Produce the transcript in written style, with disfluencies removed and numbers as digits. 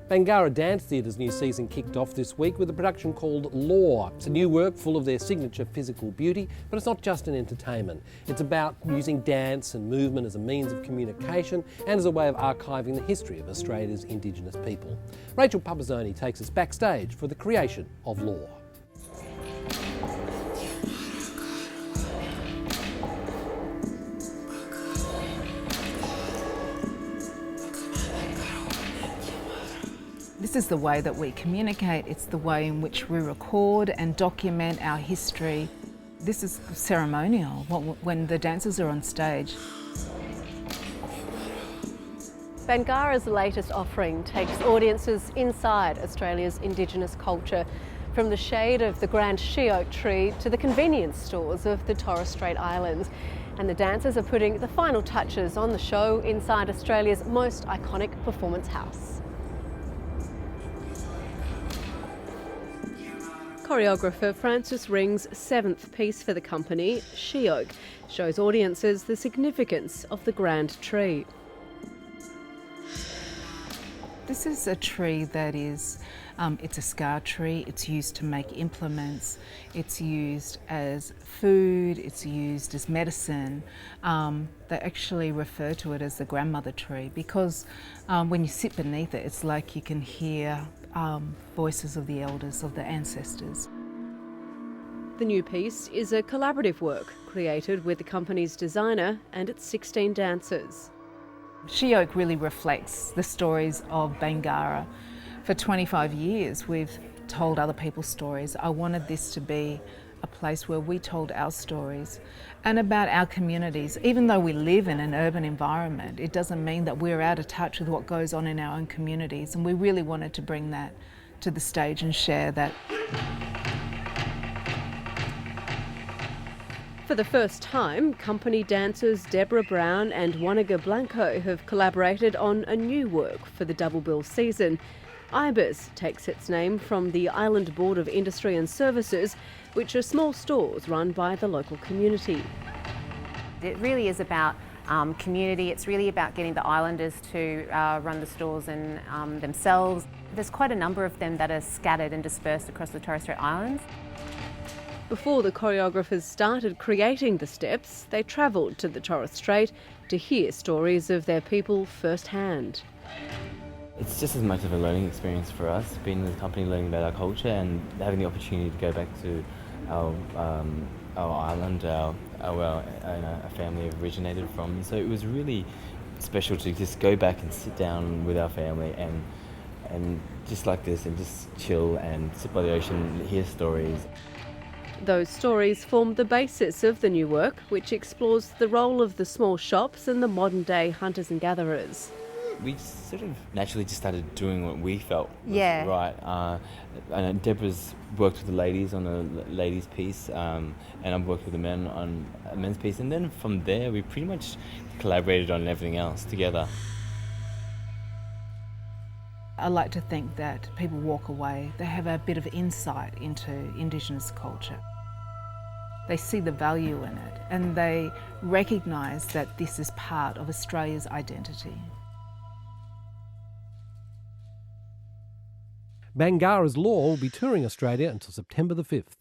Bangarra Dance Theatre's new season kicked off this week with a production called Law. It's a new work full of their signature physical beauty, but it's not just an entertainment. It's about using dance and movement as a means of communication and as a way of archiving the history of Australia's Indigenous people. Rachel Pupazzoni takes us backstage for the creation of Law. This is the way that we communicate, it's the way in which we record and document our history. This is ceremonial when the dancers are on stage. Bangarra's latest offering takes audiences inside Australia's Indigenous culture, from the shade of the grand she-oak tree to the convenience stores of the Torres Strait Islands. And the dancers are putting the final touches on the show inside Australia's most iconic performance house. Choreographer Francis Ring's seventh piece for the company, She-Oak, shows audiences the significance of the grand tree. This is a tree that is, it's a scar tree, it's used to make implements, it's used as food, it's used as medicine. They actually refer to it as the grandmother tree because when you sit beneath it, it's like you can hear voices of the elders, of the ancestors. The new piece is a collaborative work created with the company's designer and its 16 dancers. She-Oak really reflects the stories of Bangarra. For 25 years we've told other people's stories. I wanted this to be a place where we told our stories and about our communities. Even though we live in an urban environment, it doesn't mean that we're out of touch with what goes on in our own communities, and we really wanted to bring that to the stage and share that. For the first time, company dancers Deborah Brown and Waniga Blanco have collaborated on a new work for the double bill season. IBIS takes its name from the Island Board of Industry and Services, which are small stores run by the local community. It really is about community. It's really about getting the islanders to run the stores and themselves. There's quite a number of them that are scattered and dispersed across the Torres Strait Islands. Before the choreographers started creating the steps, they travelled to the Torres Strait to hear stories of their people firsthand. It's just as much of a learning experience for us, being in the company, learning about our culture and having the opportunity to go back to our island, our family originated from. So it was really special to just go back and sit down with our family and just like this and just chill and sit by the ocean, hear stories. Those stories form the basis of the new work, which explores the role of the small shops and the modern-day hunters and gatherers. We sort of naturally just started doing what we felt was right. And Deborah's worked with the ladies on a ladies' piece, and I've worked with the men on a men's piece. And then from there, we pretty much collaborated on everything else together. I like to think that people walk away, they have a bit of insight into Indigenous culture. They see the value in it and they recognise that this is part of Australia's identity. Bangarra's Law will be touring Australia until September the 5th.